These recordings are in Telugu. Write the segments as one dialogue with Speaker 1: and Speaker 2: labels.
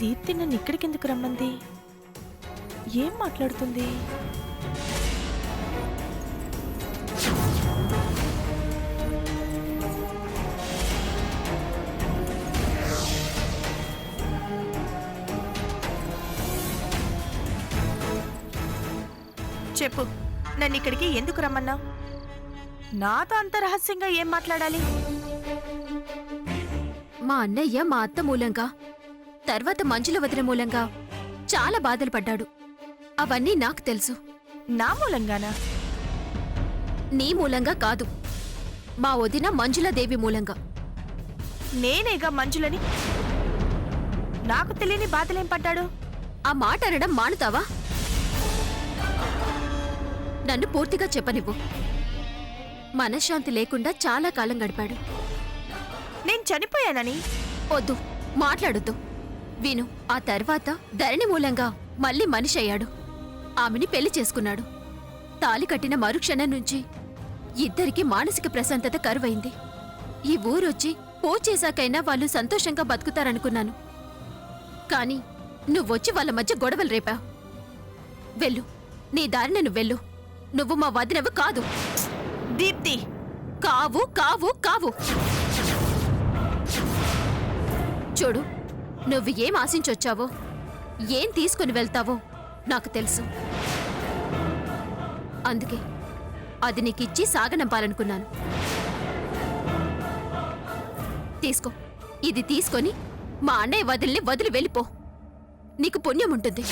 Speaker 1: దీప్తి నన్ను ఇక్కడికెందుకు రమ్మంది? ఏం మాట్లాడుతుంది? చెప్పు, నన్ను ఇక్కడికి ఎందుకు రమ్మన్నావు? నాతో అంత రహస్యంగా ఏం మాట్లాడాలి?
Speaker 2: మా అన్నయ్య మా అత్త మూలంగా, తర్వాత మంజుల వదిన మూలంగా చాలా బాధలు పడ్డాడు. అవన్నీ నాకు తెలుసు.
Speaker 1: నా మూలంగానా?
Speaker 2: నీ మూలంగా కాదు, మా వదిన మంజులాదేవి మూలంగా.
Speaker 1: నేనేగా మంజులని. నాకు తెలియని బాధలేం పడ్డాడు?
Speaker 2: ఆ మాట అనడం మానుతావా? నన్ను పూర్తిగా చెప్పనివ్వు. మనశ్శాంతి లేకుండా చాలా కాలం గడిపాడు.
Speaker 1: నేను చనిపోయానని?
Speaker 2: వద్దు, మాట్లాడొద్దు. విను, ఆ తర్వాత ధరణి మూలంగా మళ్ళీ మనిషి అయ్యాడు. ఆమెని పెళ్లి చేసుకున్నాడు. తాలి కట్టిన మరుక్షణం నుంచి ఇద్దరికి మానసిక ప్రశాంతత కరువైంది. ఈ ఊరొచ్చి పూజ చేశాకైనా వాళ్ళు సంతోషంగా బతుకుతారనుకున్నాను. కాని నువ్వొచ్చి వాళ్ళ మధ్య గొడవలు రేపావు. వెళ్ళు, నీ దారిని నువ్వు వెళ్ళు. నువ్వు మా వదినవు కాదు.
Speaker 1: దీప్తి!
Speaker 2: కావు కావు కావు. చూడు, నువ్వు ఏం ఆశించొచ్చావో, ఏం తీసుకుని వెళ్తావో నాకు తెలుసు. అందుకే అది నీకిచ్చి సాగనంపాలనుకున్నాను. తీసుకో, ఇది తీసుకొని మా అన్నయ్య వదిలిని వదిలి వెళ్ళిపో. నీకు పుణ్యం ఉంటుంది.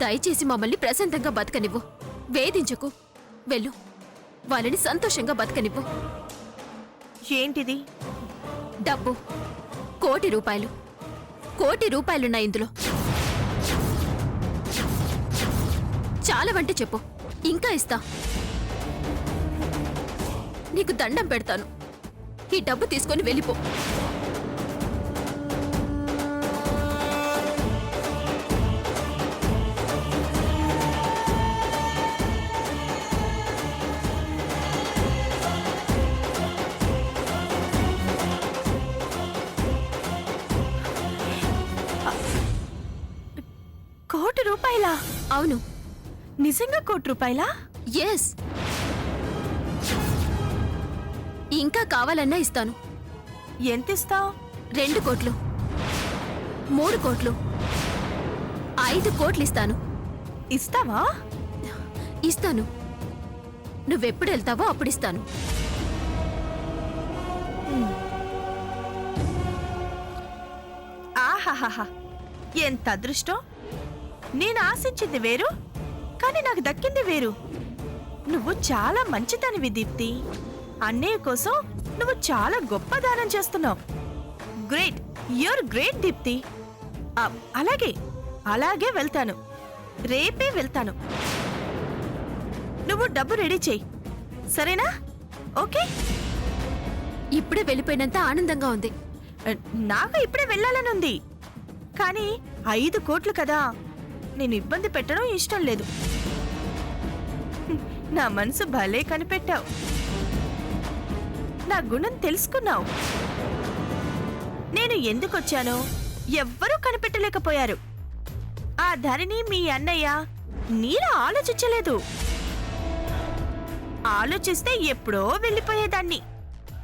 Speaker 2: దయచేసి మమ్మల్ని ప్రశాంతంగా బతకనివ్వు. వేధించకు. వెళ్ళు, వాళ్ళని సంతోషంగా బతకనివ్వు.
Speaker 1: ఏంటిది?
Speaker 2: డబ్బు. 1 కోటి రూపాయలు. 1 కోటి రూపాయలున్నాయి ఇందులో. చాలవంటే చెప్పు, ఇంకా ఇస్తా. నీకు దండం పెడతాను. ఈ డబ్బు తీసుకొని వెళ్ళిపో.
Speaker 1: రూపాయలా?
Speaker 2: అవును.
Speaker 1: నిజంగా 1 కోటి రూపాయలా?
Speaker 2: ఎస్. ఇంకా కావాలన్నా ఇస్తాను.
Speaker 1: ఎంత ఇస్తావు?
Speaker 2: 2 కోట్లు, 3 కోట్లు, 5 కోట్లు ఇస్తాను.
Speaker 1: ఇస్తావా?
Speaker 2: ఇస్తాను. నువ్వెప్పుడు వెళ్తావో అప్పుడు ఇస్తాను.
Speaker 1: ఆహాహా, ఎంత అదృష్టం! నేను ఆశించింది వేరు, కానీ నాకు దక్కింది వేరు. నువ్వు చాలా మంచిదానివి దీప్తి. అన్నయ్య కోసం నువ్వు చాలా గొప్ప దానం చేస్తున్నావు. Great, you're great Deepti. అలాగే అలాగే వెళ్తాను. రేపే వెళ్తాను. నువ్వు డబ్బు రెడీ చెయ్యి, సరేనా? ఓకే.
Speaker 2: ఇప్పుడే వెళ్ళిపోయినంత ఆనందంగా ఉంది.
Speaker 1: నాకు ఇప్పుడే వెళ్ళాలనుంది, కానీ 5 కోట్లు కదా, నేను ఇబ్బంది పెట్టడం ఇష్టం లేదు. నా మనసు భలే కనిపెట్టావు. నా గుణం తెలుసుకున్నావు. నేను ఎందుకొచ్చానో ఎవ్వరూ కనిపెట్టలేకపోయారు. ఆ ధరణి మీ అన్నయ్య నీలా ఆలోచించలేదు. ఆలోచిస్తే ఎప్పుడో వెళ్ళిపోయేదాన్ని.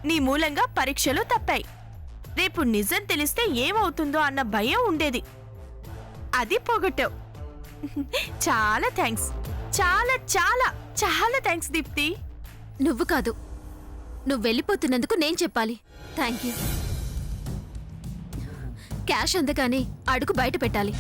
Speaker 1: నీ మూలంగా పరీక్షలు తప్పాయి. రేపు నిజం తెలిస్తే ఏమవుతుందో అన్న భయం ఉండేది. అది పోగొట్టావు. చాలా థ్యాంక్స్. చాలా చాలా చాలా థ్యాంక్స్ దీప్తి.
Speaker 2: నువ్వు కాదు, నువ్వు వెళ్ళిపోతున్నందుకు నేను చెప్పాలి థ్యాంక్ యూ. క్యాష్ అందగానే అడుగు బయట పెట్టాలి.